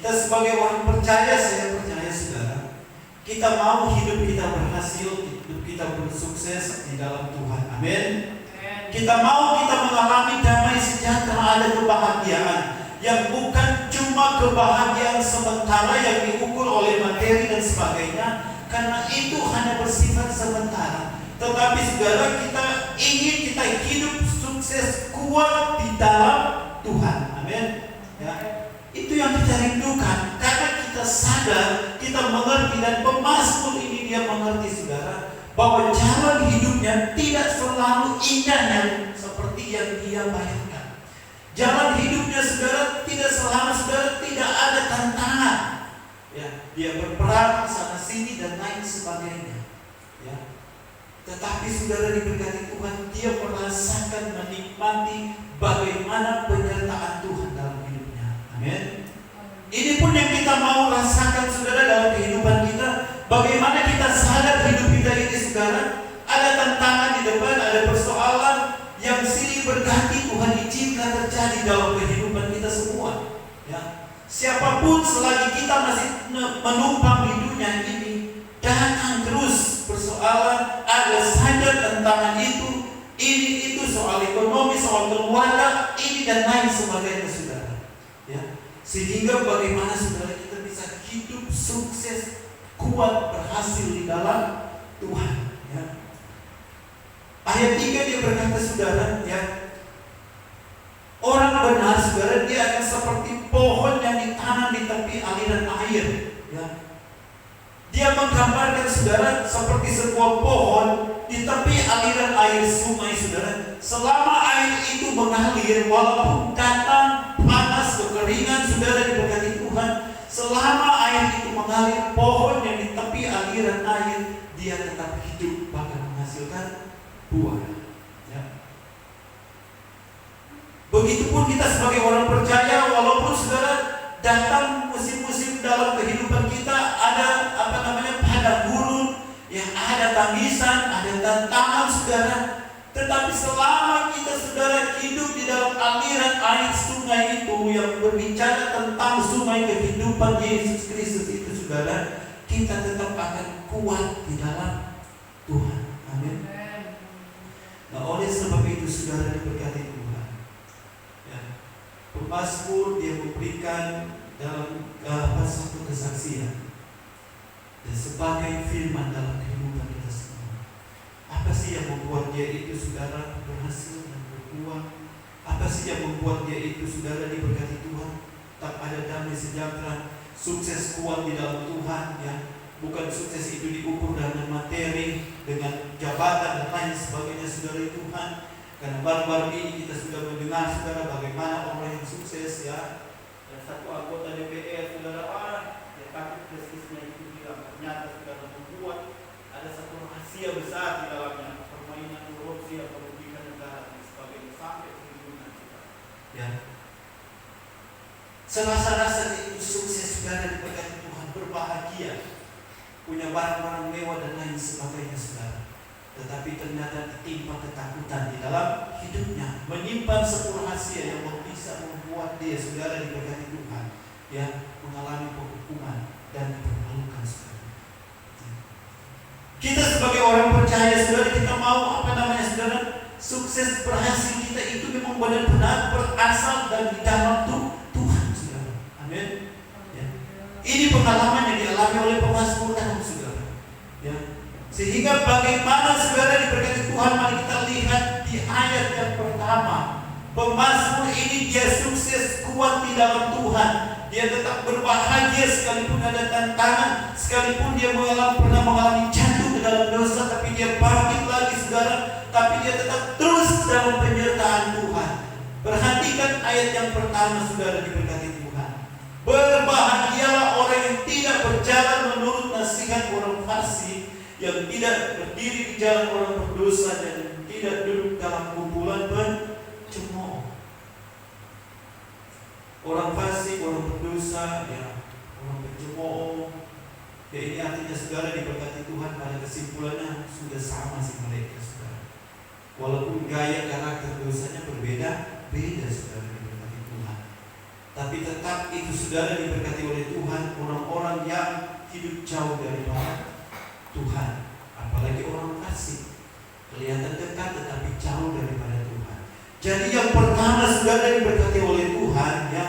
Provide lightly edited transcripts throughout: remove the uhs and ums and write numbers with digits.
Kita sebagai orang percaya, saya percaya saudara, kita mau hidup kita berhasil, hidup kita bersukses di dalam Tuhan. Amin. Kita mau kita mengalami damai sejahtera, ada kebahagiaan yang bukan cuma kebahagiaan sementara yang diukur oleh materi dan sebagainya, karena itu hanya bersifat sementara. Tetapi saudara, kita ingin kita hidup sukses, kuat di dalam Tuhan. Amin. Ya. Itu yang kita rindukan, karena kita sadar, kita mengerti, dan pemazmur ini dia mengerti saudara, bahwa jalan hidupnya tidak selalu indah yang seperti yang dia bayangkan. Jalan hidupnya saudara tidak selalu, saudara, tidak ada tantangan. Ya, dia berperang sana sini dan lain sebagainya. Ya. Tetapi saudara diberkati Tuhan, dia merasakan, menikmati bagaimana penyertaan Tuhan dalam hidupnya. Amin. Ini pun yang kita mau rasakan saudara dalam kehidupan kita. Bagaimana kita sadar hidup kita ini saudara, ada tantangan di depan, ada persoalan yang silih berganti Tuhan izinkan terjadi dalam kehidupan kita semua. Ya. Siapapun selagi kita masih menumpang di dunia ini, datang terus persoalan, ada saja tantangan itu, ini itu soal ekonomi, soal keluarga, ini dan lain sebagainya saudara. Ya. Sehingga bagaimana saudara kita bisa hidup sukses, kuat, berhasil di dalam Tuhan. Ya. Ayat 3 dia berkata saudara, ya, orang benar saudara, dia akan seperti pohon yang ditanam di tepi aliran air. Ya. Dia menggambarkan saudara seperti sebuah pohon di tepi aliran air sungai saudara. Selama air itu mengalir, walaupun datang panas, kekeringan, saudara diberkati Tuhan, selama air itu mengalir, pohon yang di tepi aliran air, dia tetap hidup, bahkan menghasilkan buah. Ya. Begitupun kita sebagai orang percaya, walaupun saudara datang musim-musim dalam kehidupan kita, ada padang gurun, yang ada tangisan, ada tantangan saudara. Tetapi selama kita saudara hidup di dalam aliran air sungai itu yang berbicara tentang sungai kehidupan Yesus Kristus itu saudara, kita tetap akan kuat di dalam Tuhan. Amin. Nah, oleh sebab itu saudara diberkati Tuhan. Ya. Pemazmur dia memberikan dalam satu kesaksian dan sebagai firman dalam kehidupan kita semua. Apa sih yang membuat dia itu saudara berhasil dan berkuat? Apa sih yang membuat dia itu saudara diberkati Tuhan? Tak ada damai sejahtera, sukses kuat di dalam Tuhan. Ya. Bukan sukses itu diukur dengan materi, dengan jabatan dan lain sebagainya saudara Tuhan. Karena baru-baru ini kita sudah mendengar saudara bagaimana orang yang sukses, ya. Dan satu anggota DPR saudara, ya tapi presisnya itu ternyata sudah membuat ada satu rahasia besar di dalamnya, permainan korupsi atau merugikan negara dan sebagainya sampai kehidupan kita. Ya. Serasa-rasa itu sukses saudara diberkati Tuhan, berbahagia, punya barang-barang mewah dan lain sebagainya saudara. Tetapi ternyata ditimpa ketakutan di dalam hidupnya, menyimpan satu rahasia yang bisa membuat dia saudara diberkati Tuhan, ya, mengalami penghukuman dan dipermalukan saudara. Kita sebagai orang percaya saudara, kita mau saudara, sukses berhasil kita itu memang benar-benar berasal dari dalam Tuhan saudara. Amin. Ya. Ini pengalaman yang dialami oleh pemazmur tadi saudara. Ya. Sehingga bagaimana saudara diberkati Tuhan, mari kita lihat di ayat yang pertama. Pemazmur ini dia sukses kuat di dalam Tuhan. Dia tetap berbahagia sekalipun ada tantangan, sekalipun dia pernah mengalami jatuh ke dalam dosa, tapi dia bangkit lagi saudara, tapi dia tetap terus dalam penyertaan Tuhan. Perhatikan ayat yang pertama saudara diberkati Tuhan. Berbahagialah orang yang tidak berjalan menurut nasihat orang fasik, yang tidak berdiri di jalan orang berdosa, dan tidak duduk dalam kumpulan pencemooh. Orang fasik, orang berdosa, ya, orang pencemooh. Ya, ini artinya saudara diberkati Tuhan, pada kesimpulannya sudah sama sih mereka saudara. Walaupun gaya karakter dosanya berbeda saudara diberkati Tuhan. Tapi tetap itu saudara diberkati oleh Tuhan, orang-orang yang hidup jauh daripada Tuhan. Apalagi orang fasik, kelihatan dekat tetapi jauh daripada Tuhan. Jadi yang pertama saudara diberkati oleh Tuhan, ya,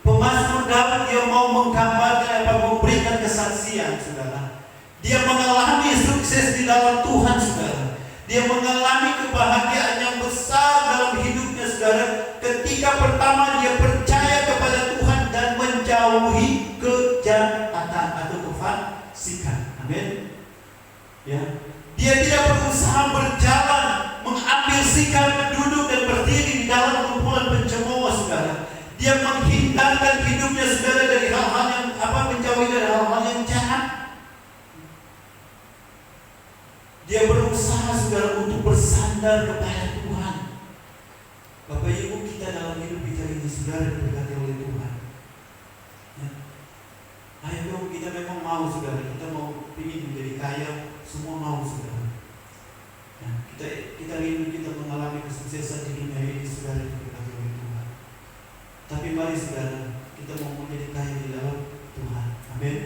pemazmur Daud dia mau menggambarkan memberikan kesaksian saudara. Dia mengalami sukses di dalam Tuhan saudara. Dia mengalami kebahagiaan yang besar dalam hidupnya saudara, ketika pertama dia percaya kepada Tuhan dan menjauhi kejahatan atau kefasikan. Amin. Ya. Dia tidak berusaha berjalan mengambil sikap duduk dan berdiri di dalam kumpulan pencemooh saudara. Dia menghindarkan hidupnya saudara dari hal-hal yang menjauhi dari hal-hal yang jahat. Dia berusaha saudara untuk bersandar kepada Tuhan. Bapak Ibu, kita dalam hidup kita ini saudara diberkati oleh Tuhan. Ya. Ayo dong, kita memang mau saudara, kita mau ingin menjadi kaya, semua mau saudara. Ya. Kita ingin kita mengalami kesuksesan di dunia ini saudara diberkati oleh Tuhan. Tapi mari saudara, kita mau menjadi kaya di dalam Tuhan. Amin.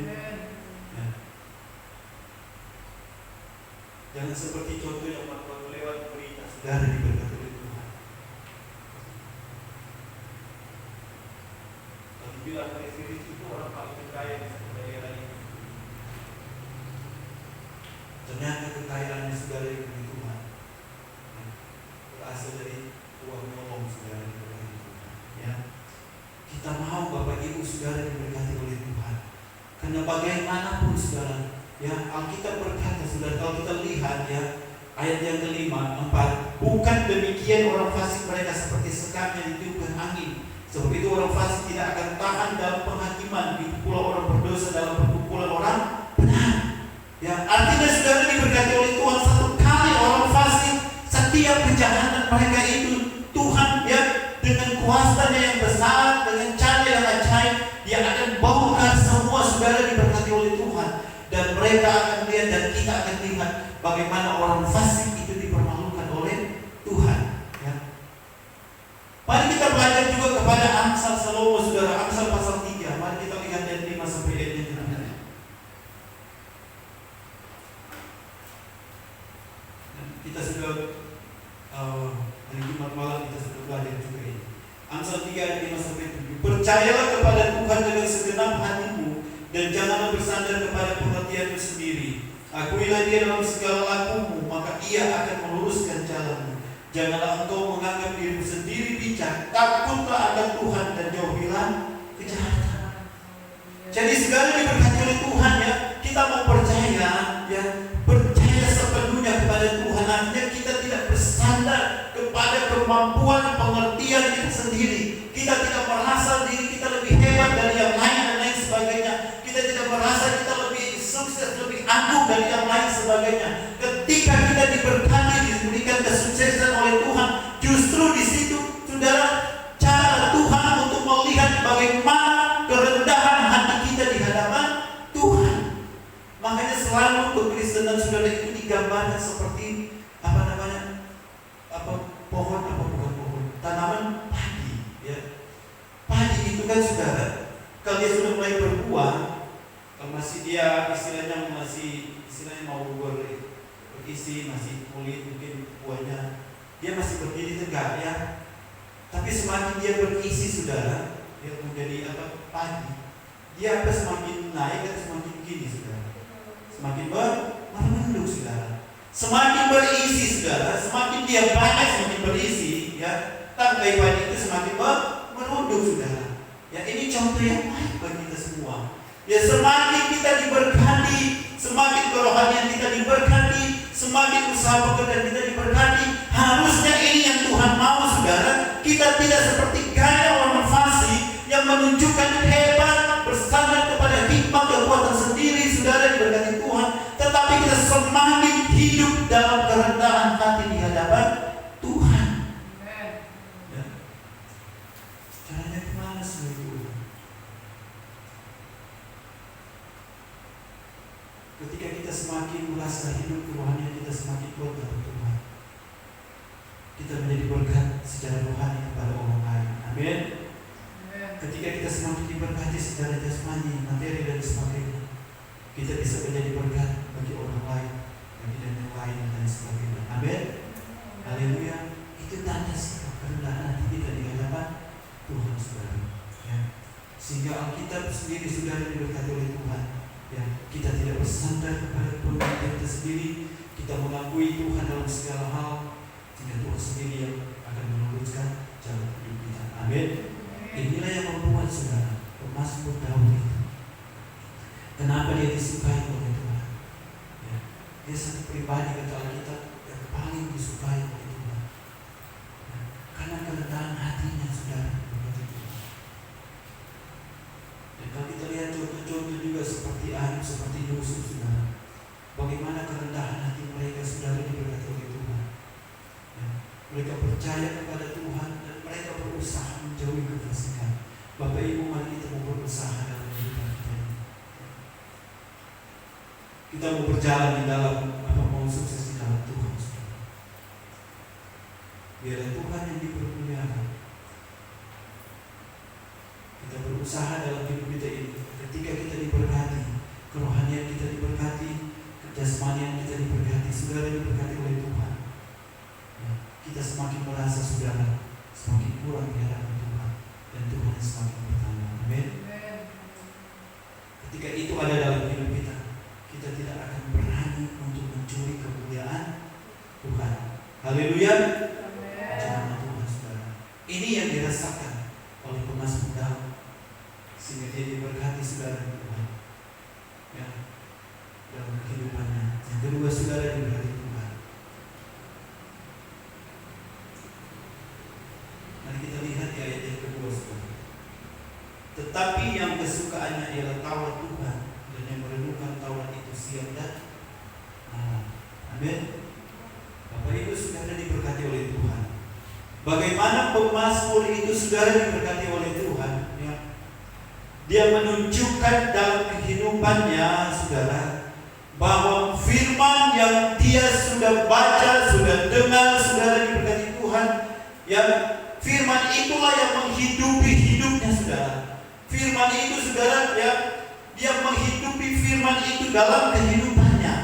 Jangan seperti contoh yang lewat berita saudara diberkati oleh Tuhan. Kalau dibilang Presiden itu orang paling kaya di daerah ini, ternyata kekayaannya saudara diberkati Tuhan, berasal dari uang nolong saudara diberkati Tuhan. Ya, kita mau Bapak Ibu saudara diberkati oleh Tuhan, karena bagaimanapun saudara. Ya, Alkitab berkata saudara, kalau kita lihat ya ayat yang ke-5, 4, bukan demikian orang fasik mereka seperti sekam yang ditiupkan angin. Sebab itu orang fasik tidak akan tahan dalam penghakiman, begitu pula orang berdosa dalam perkumpulan orang benar. Ya, artinya saudara diberkati oleh Tuhan, satu kali orang fasik, setiap kejahatan mereka itu Tuhan ya dengan kuasanya yang besar, dengan cara yang ajaib, dia akan bongkar semua saudara diberkati oleh Tuhan. Dan mereka akan lihat dan kita akan lihat bagaimana orang fasik itu dipermalukan oleh Tuhan. Ya. Mari kita belajar juga kepada Amsal Salomo saudara, Amsal pasal 3. Mari kita lihat ayat 5 sampai ayat 6. Kita sudah hari Jumat malam kita sudah belajar juga ini. Amsal 3 ayat 5 sampai 7. Percayalah kepada Tuhan dengan segenap hatimu dan janganlah bersandar kepada pengertianmu sendiri. Akuilah dia dalam segala lakumu, maka ia akan meluruskan jalanmu. Janganlah engkau menganggap dirimu sendiri bijak, takutlah akan Tuhan dan jauhilah kejahatan. Jadi segala diberkati oleh Tuhan ya. Kita mau percaya ya, percaya sepenuhnya kepada Tuhan. Artinya kita tidak bersandar kepada kemampuan pengertian kita sendiri. Kita tidak merasa diri kita lebih hebat dari yang lain dan lain sebagainya. Kita tidak merasa kita lebih sukses, lebih agung dari yang lain sebagainya. Ketika kita diberkati, diberikan kesuksesan oleh Tuhan, justru di situ saudara cara Tuhan untuk melihat bagaimana kerendahan hati kita di hadapan Tuhan. Makanya selalu kekristenan saudara itu digambarkan seperti pohon, tanaman padi ya. Padi itu kan saudara, kalau dia sudah mulai berbuah, kalau masih dia istilahnya mau berisi, masih kulit mungkin buahnya, dia masih berdiri tegak ya. Tapi semakin dia berisi saudara, dia menjadi padi, dia semakin naik dan semakin gini saudara, semakin menunduk saudara. Semakin berisi saudara, semakin dia banyak semakin berisi ya. Tangkai padi itu semakin menunduk saudara. Ya, ini contoh yang baik bagi kita semua. Ya, semakin kita diberkati, semakin kerohanian kita diberkati, semakin usaha pekerjaan kita diberkati. Harusnya ini yang Tuhan mau saudara. Kita tidak seperti gaya orang fasik yang menunjukkan hebat, bersandar kepada hikmat kekuatan sendiri saudara diberkati Tuhan. Tetapi kita semakin hidup dalam kerendahan hati di hadapan Tuhan. Ya. Caranya gimana saudara? Ketika kita semakin merasa hidup kerohanian kita semakin kuat dalam Tuhan, kita menjadi berkat secara rohani kepada orang lain. Amin. ketika kita semakin diberkati secara jasmani, materi dan sebagainya, kita bisa menjadi berkat bagi orang lain, bagi yang lain dan sebagainya. Amin. Haleluya. Itu tanda sikap kerendahan hati kita di hadapan Tuhan, saudara. Ya. Sehingga Alkitab sendiri sudah diberkati oleh Tuhan. Ya, kita tidak bersandar kepada pemikiran kita sendiri. Kita mengakui Tuhan dalam segala hal. Sehingga Tuhan sendiri yang akan meluruskan jalan hidup kita. Amin. Inilah yang membuat saudara pemazmur Daud itu. Kenapa dia disukai oleh Tuhan? Ya, dia satu pribadi kata Alkitab yang paling disukai oleh Tuhan. Ya, karena kerendahan hatinya saudara. Dan kalau kita lihat contoh-contoh juga seperti Ayub, seperti Yusuf, saudara, bagaimana kerendahan hati mereka saudara diberkati oleh Tuhan. Ya, mereka percaya kepada Tuhan dan mereka berusaha menjauhi kefasikan. Bapak Ibu, mari kita mau berusaha dalam kehidupan kita ini. Kita mau berjalan di dalam mau sukses di dalam Tuhan, saudara. Biarlah Tuhan yang dipermuliakan. Kita berusaha dalam hidup kita ini. Ketika kita diberkati, kerohanian kita diberkati, kejasmanian kita diberkati, saudara diberkati oleh Tuhan. Ya, kita semakin merasa saudara semakin kurang di hadapan Tuhan, dan Tuhan semakin bertambah. Amin. Ketika itu ada dalam hidup kita, kita tidak akan berani untuk mencuri kemuliaan Tuhan. Haleluya. Jangan Tuhan, saudara. Ini yang dirasakan oleh pemazmur Daud, sehingga dia diberkati saudara Tuhan. Ya, dalam kehidupannya. Yang kedua, saudara diberkati Tuhan. Mari kita lihat di ayat yang kedua, saudara. Tetapi yang kesukaannya ialah Taurat Tuhan, dan yang merenungkan Taurat itu siang dan malam. Amin. Bapak Ibu, saudara diberkati oleh Tuhan. Bagaimana pemazmur itu saudara diberkati oleh Tuhan? Ya. Dia menunjukkan dalam kehidupannya saudara bahwa firman yang dia sudah baca, sudah dengar, saudara diberkati Tuhan. Ya, firman itulah yang menghidupi hidupnya saudara. Firman itu saudara, ya, dia menghidupi firman itu dalam kehidupannya.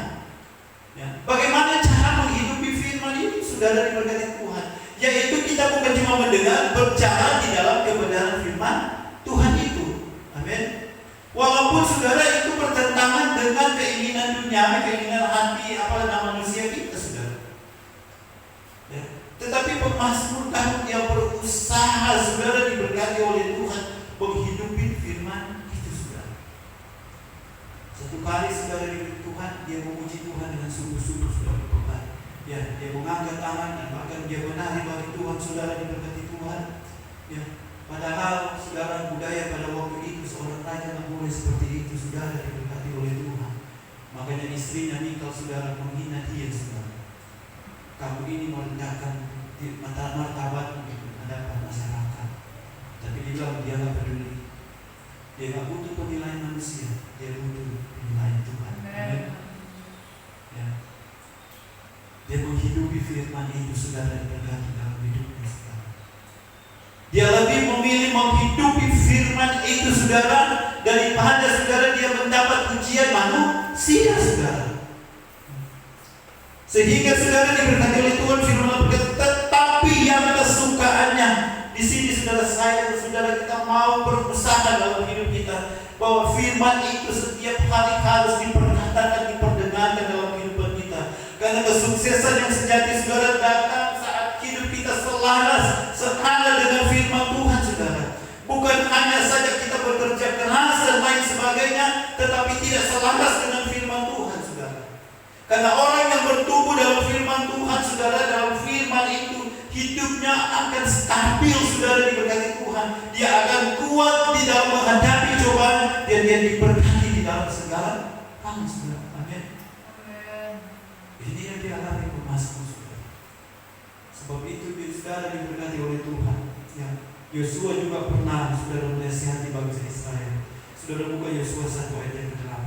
Ya. Bagaimana cara menghidupi firman itu saudara diberkati Tuhan? Yaitu kita bukan cuma mendengar, berbicara di dalam kebenaran firman Tuhan itu. Amin. Walaupun saudara itu bertentangan dengan keinginan dunia, keinginan hati, manusia kita, saudara. Ya. Tetapi pemazmur Daud yang berusaha saudara diberkati oleh Tuhan menghidupi firman itu, saudara. Satu kali saudara diberkati Tuhan, dia memuji Tuhan dengan sungguh-sungguh, saudara. Ya, dia mengangkat tangan dan bahkan dia menari bagi Tuhan, saudara diberkati Tuhan. Ya, padahal saudara budaya pada waktu itu seorang raja tidak boleh seperti itu, saudara diberkati oleh Tuhan. Makanya istrinya Mikal saudara menghina dia, saudara. Kamu ini merendahkan martabat di hadapan masyarakat. Tapi dia bilang dia nggak peduli. Dia nggak butuh penilaian manusia, dia butuh penilaian Tuhan. Amin. Ya. Dia menghidupi firman itu, saudara diberkati dalam hidupnya, saudara. Dia lebih memilih menghidupi firman itu, saudara, daripada saudara dia mendapat pujian manusia, saudara. Sehingga saudara diberkati oleh Tuhan, firman berkata, tetapi yang kesukaannya. Di sini saudara kita mau berusaha dalam hidup kita bahwa firman itu setiap hari harus diperkatakan, diperdengarkan dalam kehidupan kita. Karena kesuksesan yang sejati saudara datang saat hidup kita selaras senada dengan firman Tuhan, saudara. Bukan hanya saja kita bekerja keras dan lain sebagainya, tetapi tidak selaras dengan firman Tuhan, saudara. Karena orang yang bertumbuh dalam firman Tuhan, saudara, dalam firman itu hidupnya akan stabil, saudara diberkati Tuhan. Dia akan kuat di dalam menghadapi cobaan dan dia diberkati di dalam segala hal, saudara. Amin. Ini yang dialami pemazmur, saudara. Sebab itu saudara diberkati oleh Tuhan. Ya, Yosua juga pernah saudara menasihati bangsa Israel. Saudara buka Yosua 1 ayat yang ke-8.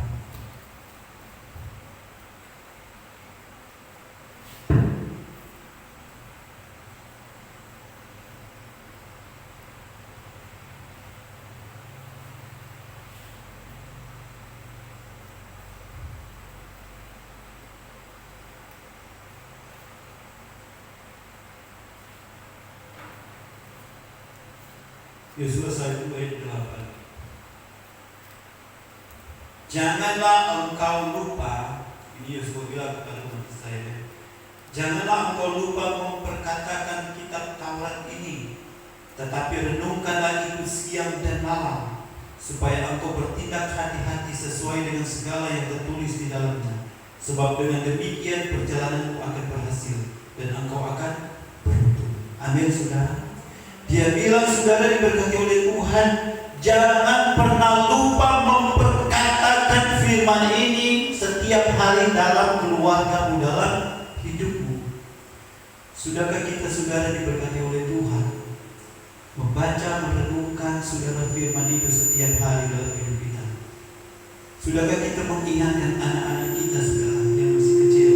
Yosua 1 ayat 8. Janganlah engkau lupa, ini Yosua bilang kepada umat Israel, janganlah engkau lupa memperkatakan kitab Taurat ini, tetapi renungkanlah itu siang dan malam, supaya engkau bertindak hati-hati sesuai dengan segala yang tertulis di dalamnya. Sebab dengan demikian perjalananmu akan berhasil dan engkau akan beruntung. Amin, saudara. Dia bilang, saudara diberkati oleh Tuhan, jangan pernah lupa memperkatakan firman ini setiap hari dalam keluargamu, dalam hidupmu. Sudahkah kita, saudara diberkati oleh Tuhan, membaca, merenungkan saudara firman itu setiap hari dalam hidup kita? Sudahkah kita mengingatkan anak-anak kita, saudara, yang masih kecil?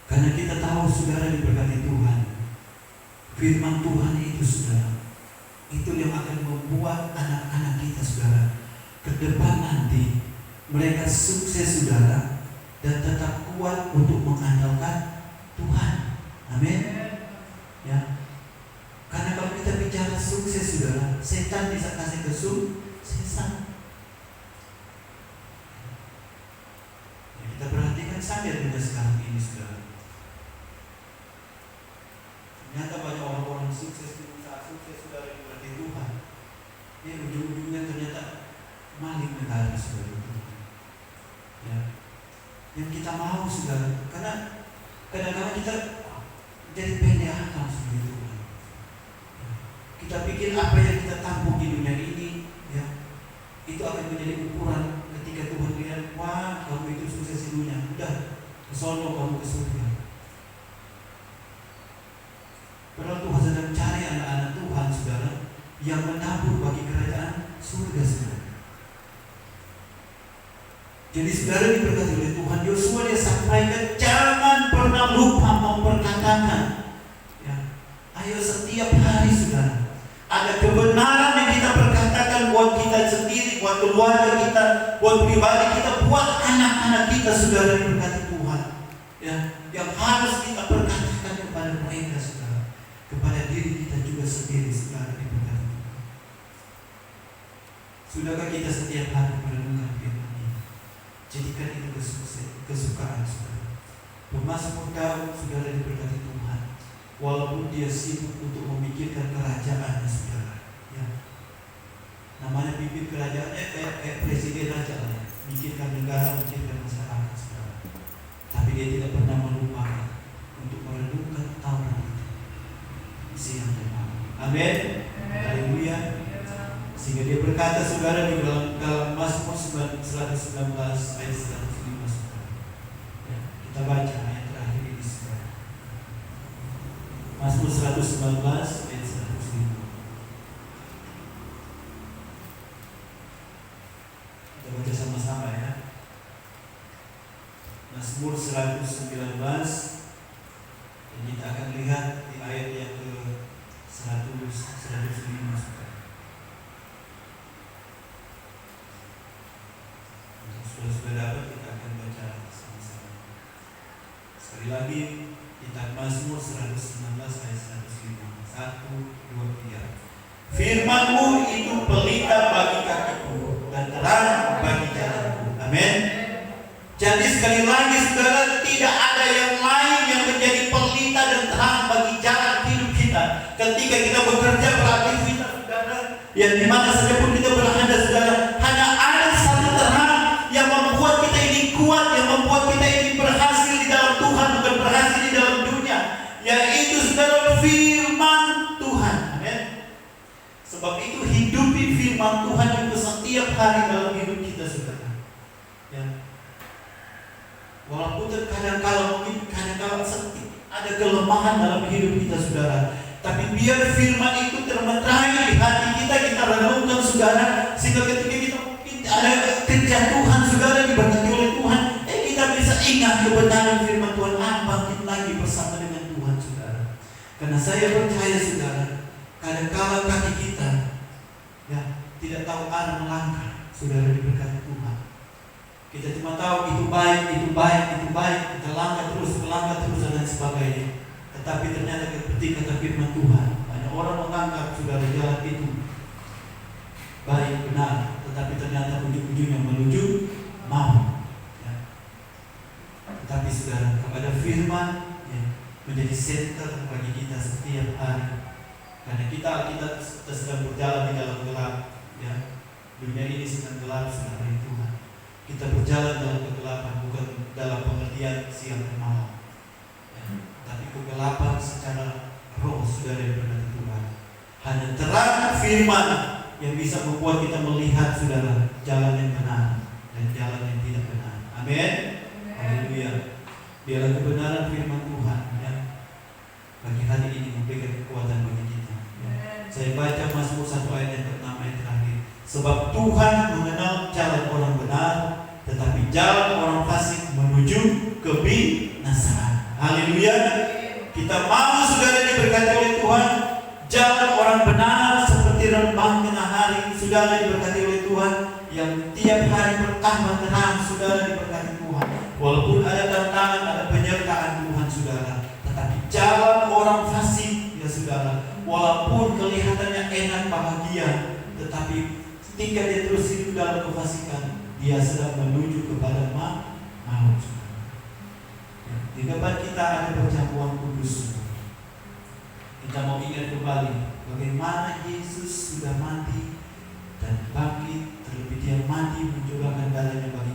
Karena kita tahu, saudara diberkati Tuhan, firman Tuhan itu, saudara, itu yang akan membuat anak-anak kita, saudara, ke depan nanti mereka sukses, saudara, dan tetap kuat untuk mengandalkan Tuhan. Amin. Ya. Karena kalau kita bicara sukses, saudara, setan bisa kasih kesuksesan. Ya, kita perhatikan saja dunia sekarang ini, saudara. Ternyata banyak orang-orang sukses di saat sukses, saudara, diberkati Tuhan. Ya, ujung-ujungnya ternyata maling negara, saudara. Ya. Yang kita mau, saudara, karena kadang-kadang kita jadi pendek akal seperti itu. Ya. Kita pikir apa yang kita tampung di dunia ini, ya, itu akan menjadi ukuran ketika Tuhan lihat, wah, kamu itu sukses di dunia, udah, kesono kamu ke surga. Padahal Tuhan sedang cari anak-anak Tuhan, saudara, yang menabur bagi kerajaan surga, saudara. Jadi saudara diberkati oleh Tuhan. Yosua dia sampaikan, jangan pernah lupa memperkatakan. Ya. Ayo setiap hari, saudara, ada kebenaran yang kita perkatakan buat kita sendiri, buat keluarga kita, buat pribadi kita, buat anak-anak kita, saudara diberkati Tuhan. Ya. Yang harus kita perkatakan kepada mereka, saudara, kepada diri kita juga sendiri, saudara diberkati Tuhan. Sudahkah kita setiap hari merenungkan firman ini? Jadikan itu kesukaan, saudara. Pemazmur Daud, saudara diberkati Tuhan, walaupun dia sibuk untuk memikirkan kerajaannya, saudara. Ya. Namanya pimpin kerajaan, kayak presiden aja lah, ya. Mikirkan negara, mikirkan masyarakat, saudara. Tapi dia tidak pernah melupakan untuk merenungkan Taurat itu siang dan malam. Amin. Haleluya. Sehingga dia berkata, saudara, di dalam Mazmur 119 ayat 105, saudara. Ya, kita baca ayat terakhir ini, saudara. Mazmur 119 ayat 105. Kita baca sama-sama, ya. Mazmur 119. Dan kita akan lihat di ayat yang ke 105, saudara. Sudah dapat, kita akan baca sama-sama. Sekali lagi, kitab Mazmur 119 ayat 105. 1, 2, 3. Firman-Mu itu pelita bagi kakiku dan terang bagi jalanku. Amin. Jadi sekali lagi, saudara, tidak ada yang lain yang menjadi pelita dan terang bagi jalan hidup kita. Ketika kita bekerja, beraktivitas, saudara, yang dimana saja pun kita berada, saudara, hanya ada satu terang yang membuat kita ini kuat, yang membuat kita ini berhasil di dalam Tuhan, bukan berhasil di dalam dunia, yaitu, saudara, firman Tuhan. Amin. Sebab itu hidupi firman Tuhan itu setiap hari dalam hidup kita, saudara. Ya. Walaupun kadang-kala mungkin ada kelemahan dalam hidup kita, saudara, tapi biar firman itu termeterai di hati kita renungkan, saudara, sehingga ketika kita ada kejatuhan, saudara, diberkati oleh Tuhan, kita bisa ingat kebenaran firman Tuhan, bangkit lagi bersama dengan Tuhan, saudara. Karena saya percaya, saudara, kadang-kala kaki kita, ya, tidak tahu arah melangkah. saudara diberkati Tuhan. Kita cuma tahu itu baik, itu baik, itu baik, kita langkah terus, dan lain sebagainya. Tetapi ternyata ketika kata firman Tuhan, banyak orang menganggap saudara jalan itu baik, benar, tetapi ternyata ujung-ujungnya menuju maut. Ya. Tetapi saudara, kepada firman ya, menjadi center bagi kita setiap hari. Karena kita sedang berjalan di dalam gelap. Ya. Dunia ini sedang gelap, saudara Tuhan. Kita berjalan dalam kegelapan, bukan dalam pengertian siang dan malam. Ya. Tapi kegelapan secara roh, saudara yang berkata Tuhan. Hanya terang firman yang bisa membuat kita melihat, saudara, jalan yang benar dan jalan yang tidak benar. Amin. Haleluya. Biarlah kebenaran firman Tuhan ya, bagi hari ini memberikan kekuatan bagi kita. Ya. Saya baca Mazmur 1 ayat yang ke-6 yang terakhir. Sebab Tuhan mengenal jalan orang benar, tetapi jalan orang fasik menuju kebinasaan. Haleluya. Kita mau, saudara, diberkati oleh Tuhan. Jalan orang benar seperti rembang tengah hari, saudara, diberkati oleh Tuhan. Yang tiap hari bertambah terang, saudara, diberkati Tuhan. Walaupun ada tantangan, ada penyertaan Tuhan, saudara, tetapi jalan orang fasik, ya saudara, walaupun kelihatannya enak, bahagia, tetapi ketika dia terus hidup dalam kefasikan, dia sedang menuju kepada maut. Ya, di depan kita ada perjamuan kudus. Kita mau ingat kembali bagaimana Yesus sudah mati dan bangkit, terlebih dia mati mencurahkan darahnya bagi